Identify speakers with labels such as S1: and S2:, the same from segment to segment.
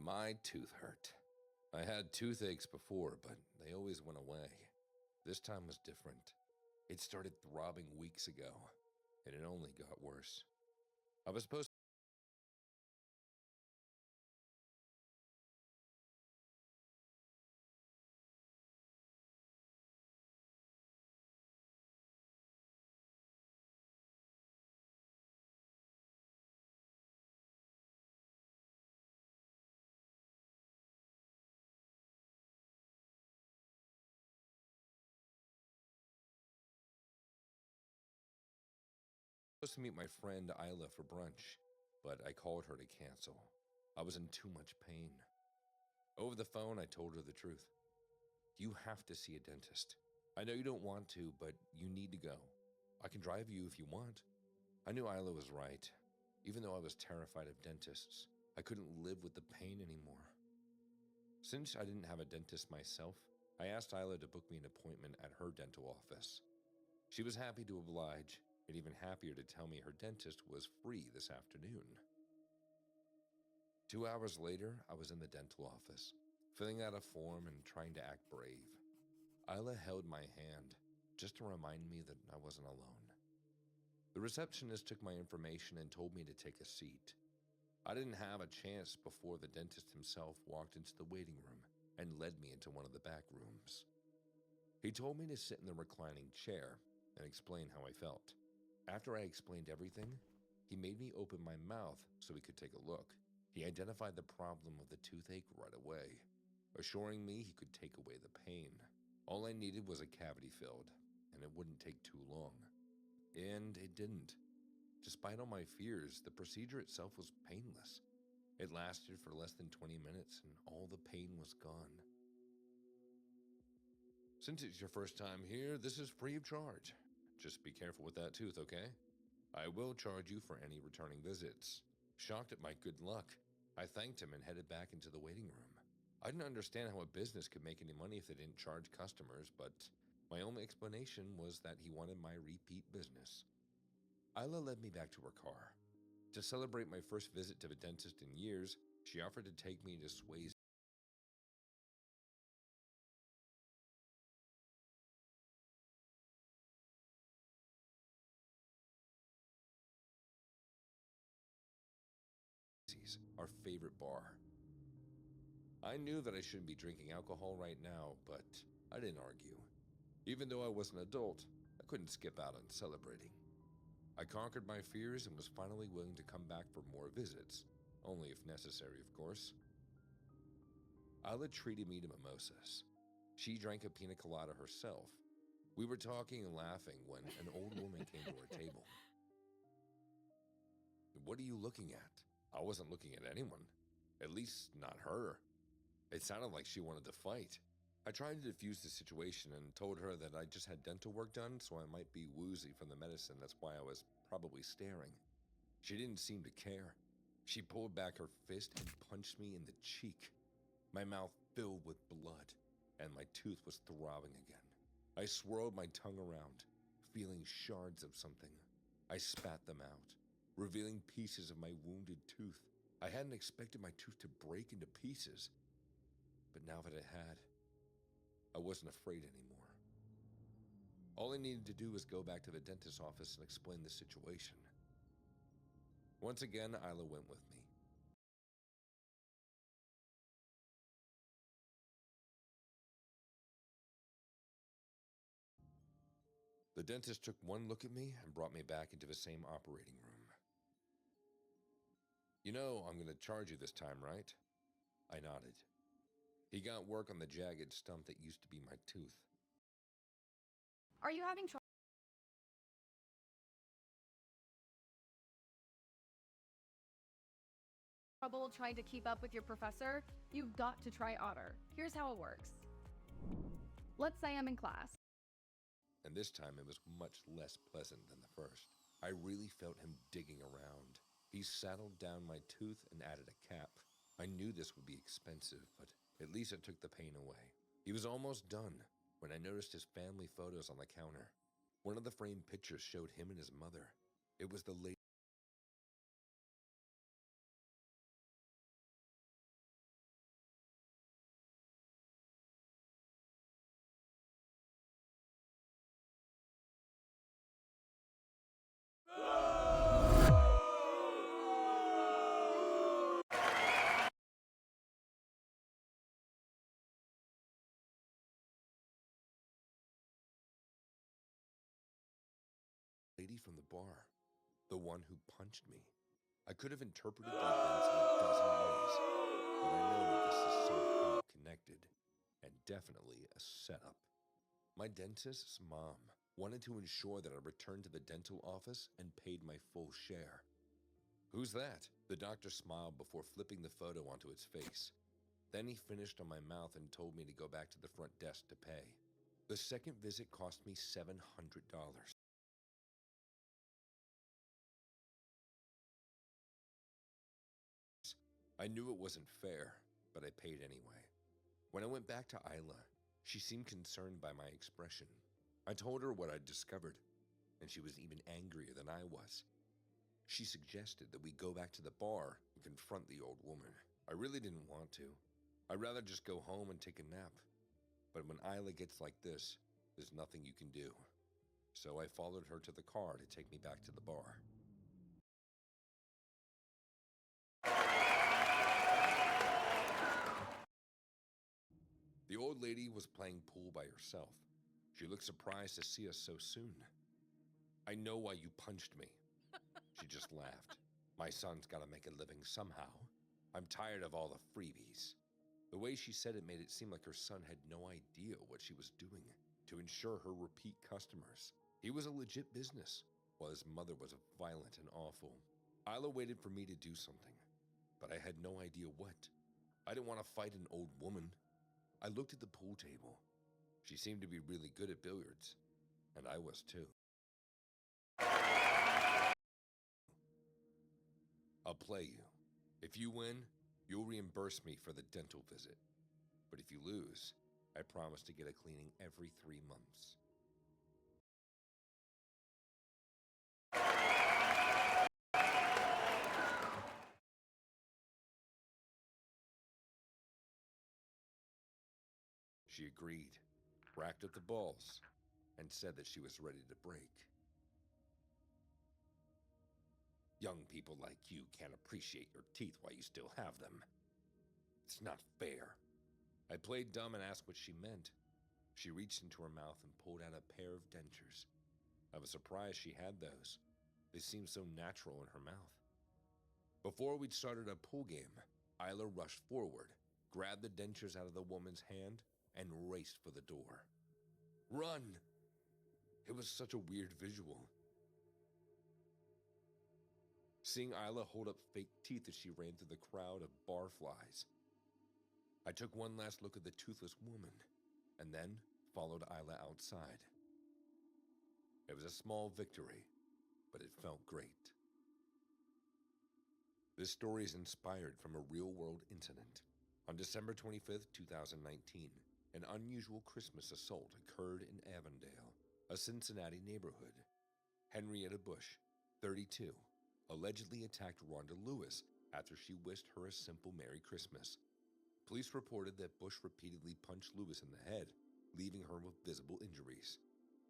S1: My tooth hurt. I had toothaches before, but they always went away. This time was different. It started throbbing weeks ago, and it only got worse. I was supposed to meet my friend Isla for brunch, but I called her to cancel. I was in too much pain. Over the phone, I told her the truth. You have to see a dentist. I know you don't want to, but you need to go. I can drive you if you want. I knew Isla was right. Even though I was terrified of dentists, I couldn't live with the pain anymore. Since I didn't have a dentist myself, I asked Isla to book me an appointment at her dental office. She was happy to oblige, and even happier to tell me her dentist was free this afternoon. 2 hours later, I was in the dental office, filling out a form and trying to act brave. Isla held my hand, just to remind me that I wasn't alone. The receptionist took my information and told me to take a seat. I didn't have a chance before the dentist himself walked into the waiting room and led me into one of the back rooms. He told me to sit in the reclining chair and explain how I felt. After I explained everything, he made me open my mouth so he could take a look. He identified the problem of the toothache right away, assuring me he could take away the pain. All I needed was a cavity filled, and it wouldn't take too long. And it didn't. Despite all my fears, the procedure itself was painless. It lasted for less than 20 minutes, and all the pain was gone. Since it's your first time here, this is free of charge. Just be careful with that tooth, okay? I will charge you for any returning visits. Shocked at my good luck, I thanked him and headed back into the waiting room. I didn't understand how a business could make any money if they didn't charge customers, but my only explanation was that he wanted my repeat business. Isla led me back to her car. To celebrate my first visit to the dentist in years, she offered to take me to Swayze. Our favorite bar. I knew that I shouldn't be drinking alcohol right now, but I didn't argue. Even though I was an adult, I couldn't skip out on celebrating. I conquered my fears and was finally willing to come back for more visits, only if necessary, of course. Isla treated me to mimosas. She drank a pina colada herself. We were talking and laughing when an old woman came to our table. What are you looking at? I wasn't looking at anyone. At least, not her. It sounded like she wanted to fight. I tried to defuse the situation and told her that I just had dental work done, so I might be woozy from the medicine. That's why I was probably staring. She didn't seem to care. She pulled back her fist and punched me in the cheek. My mouth filled with blood, and my tooth was throbbing again. I swirled my tongue around, feeling shards of something. I spat them out, revealing pieces of my wounded tooth. I hadn't expected my tooth to break into pieces, but now that it had, I wasn't afraid anymore. All I needed to do was go back to the dentist's office and explain the situation. Once again, Isla went with me. The dentist took one look at me and brought me back into the same operating room. You know, I'm going to charge you this time, right? I nodded. He got work on the jagged stump that used to be my tooth.
S2: Are you having trouble trying to keep up with your professor? You've got to try Otter. Here's how it works. Let's say I'm in class.
S1: And this time it was much less pleasant than the first. I really felt him digging around. He saddled down my tooth and added a cap. I knew this would be expensive, but at least it took the pain away. He was almost done when I noticed his family photos on the counter. One of the framed pictures showed him and his mother. It was the lady lady from the bar, the one who punched me. I could have interpreted the events in a dozen ways, but I know that this is somehow connected, and definitely a setup. My dentist's mom wanted to ensure that I returned to the dental office and paid my full share. "Who's that?" The doctor smiled before flipping the photo onto its face. Then he finished on my mouth and told me to go back to the front desk to pay. The second visit cost me $700. I knew it wasn't fair, but I paid anyway. When I went back to Isla, she seemed concerned by my expression. I told her what I'd discovered, and she was even angrier than I was. She suggested that we go back to the bar and confront the old woman. I really didn't want to. I'd rather just go home and take a nap. But when Isla gets like this, there's nothing you can do. So I followed her to the car to take me back to the bar. The old lady was playing pool by herself. She looked surprised to see us so soon. "I know why you punched me." She just laughed. "My son's got to make a living somehow. I'm tired of all the freebies." The way she said it made it seem like her son had no idea what she was doing to ensure her repeat customers. He was a legit business, while his mother was violent and awful. Isla waited for me to do something, but I had no idea what. I didn't want to fight an old woman. I looked at the pool table. She seemed to be really good at billiards, and I was too. "I'll play you. If you win, you'll reimburse me for the dental visit. But if you lose, I promise to get a cleaning every 3 months." She agreed, racked up the balls, and said that she was ready to break. "Young people like you can't appreciate your teeth while you still have them. It's not fair." I played dumb and asked what she meant. She reached into her mouth and pulled out a pair of dentures. I was surprised she had those. They seemed so natural in her mouth. Before we'd started a pool game, Isla rushed forward, grabbed the dentures out of the woman's hand, and raced for the door. "Run!" It was such a weird visual. Seeing Isla hold up fake teeth as she ran through the crowd of barflies. I took one last look at the toothless woman, and then followed Isla outside. It was a small victory, but it felt great. This story is inspired from a real-world incident. On December 25th, 2019, an unusual Christmas assault occurred in Avondale, a Cincinnati neighborhood. Henrietta Bush, 32, allegedly attacked Rhonda Lewis after she wished her a simple Merry Christmas. Police reported that Bush repeatedly punched Lewis in the head, leaving her with visible injuries.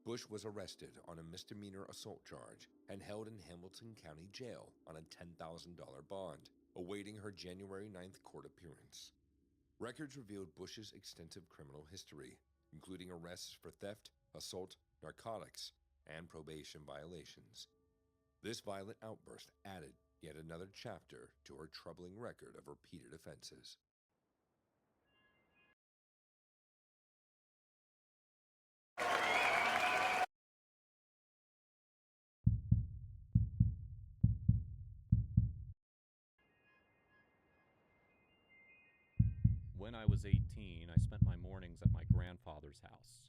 S1: Bush was arrested on a misdemeanor assault charge and held in Hamilton County Jail on a $10,000 bond, awaiting her January 9th court appearance. Records revealed Bush's extensive criminal history, including arrests for theft, assault, narcotics, and probation violations. This violent outburst added yet another chapter to her troubling record of repeated offenses.
S3: When I was 18, I spent my mornings at my grandfather's house.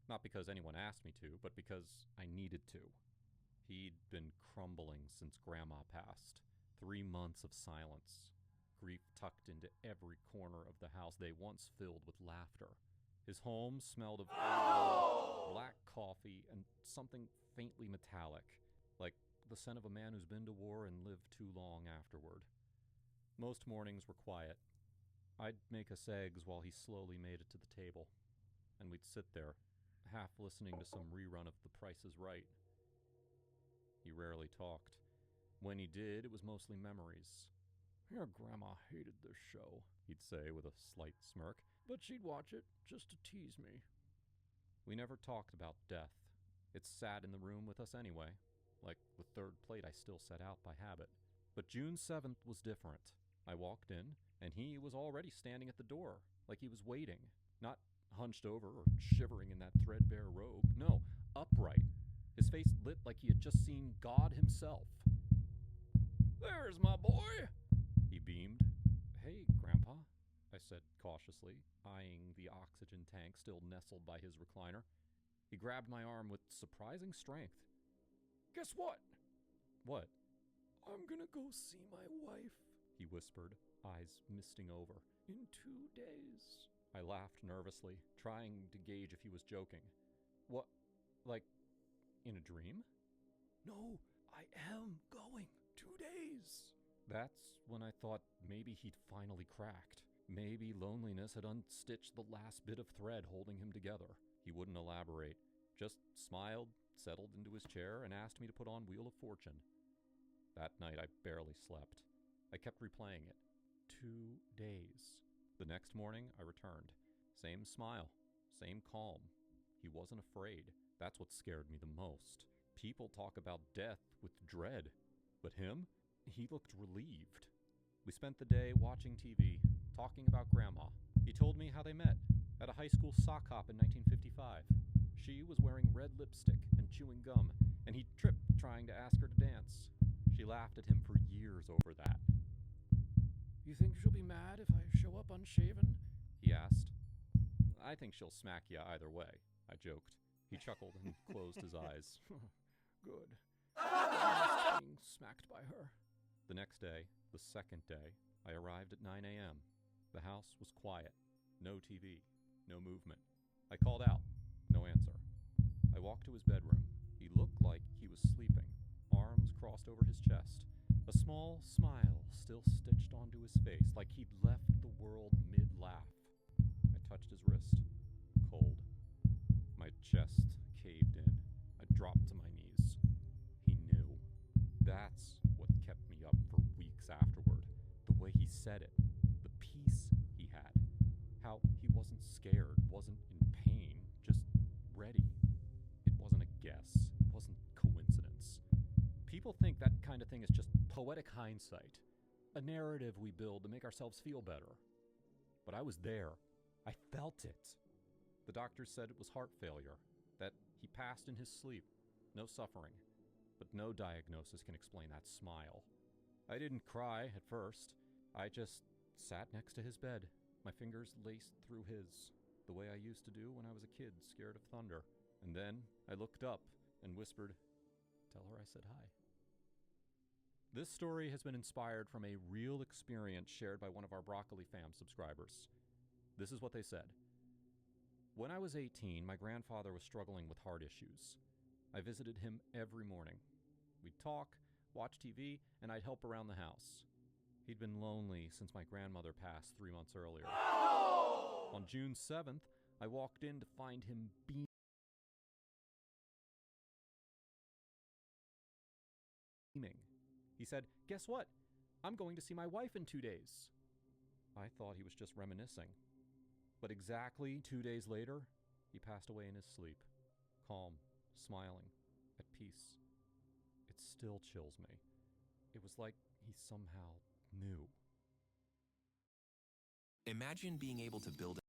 S3: Not because anyone asked me to, but because I needed to. He'd been crumbling since Grandma passed. 3 months of silence. Grief tucked into every corner of the house they once filled with laughter. His home smelled of black coffee and something faintly metallic, like the scent of a man who's been to war and lived too long afterward. Most mornings were quiet. I'd make us eggs while he slowly made it to the table, and we'd sit there, half listening to some rerun of The Price is Right. He rarely talked. When he did, it was mostly memories. "Your grandma hated this show," he'd say with a slight smirk, "but she'd watch it just to tease me." We never talked about death. It sat in the room with us anyway. The third plate I still set out by habit. But June 7th was different. I walked in, and he was already standing at the door, like he was waiting. Not hunched over or shivering in that threadbare robe. No, upright. His face lit like he had just seen God himself. "There's my boy," he beamed. "Hey, Grandpa," I said cautiously, eyeing the oxygen tank still nestled by his recliner. He grabbed my arm with surprising strength. "Guess what?" "What?" "I'm gonna go see my wife," he whispered, eyes misting over. "In 2 days." I laughed nervously, trying to gauge if he was joking. "What, like, in a dream?" "No, I am going. 2 days." That's when I thought maybe he'd finally cracked. Maybe loneliness had unstitched the last bit of thread holding him together. He wouldn't elaborate, just smiled, settled into his chair, and asked me to put on Wheel of Fortune. That night I barely slept. I kept replaying it. 2 days. The next morning I returned. Same smile, same calm. He wasn't afraid. That's what scared me the most. People talk about death with dread, but him? He looked relieved. We spent the day watching TV, talking about Grandma. He told me how they met, at a high school sock hop in 1955. She was wearing red lipstick and chewing gum, and he tripped trying to ask her to dance. She laughed at him for years over that. "You think she'll be mad if I show up unshaven?" he asked. "I think she'll smack you either way," I joked. He chuckled and closed his eyes. "Good. I'm being smacked by her." The next day, the second day, I arrived at 9 a.m. The house was quiet. No TV. No movement. I called out. No answer. I walked to his bedroom. He looked like he was sleeping, arms crossed over his chest. A small smile still stitched onto his face, like he'd left the world mid-laugh. I touched his wrist. Cold. My chest caved in. I dropped to my knees. He knew. That's what kept me up for weeks afterward. The way he said it. The peace he had. How he wasn't scared, wasn't in pain, just ready. It wasn't a guess. It wasn't coincidence. People think that kind of thing is just poetic hindsight. A narrative we build to make ourselves feel better. But I was there. I felt it. The doctors said it was heart failure, that he passed in his sleep. No suffering. But no diagnosis can explain that smile. I didn't cry at first. I just sat next to his bed, my fingers laced through his, the way I used to do when I was a kid scared of thunder. And then I looked up and whispered, "Tell her I said hi." This story has been inspired from a real experience shared by one of our Broccoli Fam subscribers. This is what they said. "When I was 18, my grandfather was struggling with heart issues. I visited him every morning. We'd talk, watch TV, and I'd help around the house. He'd been lonely since my grandmother passed 3 months earlier. No! On June 7th, I walked in to find him beaming. He said, 'Guess what? I'm going to see my wife in 2 days.' I thought he was just reminiscing. But exactly 2 days later, he passed away in his sleep, calm, smiling, at peace. It still chills me. It was like he somehow knew."
S4: Imagine being able to build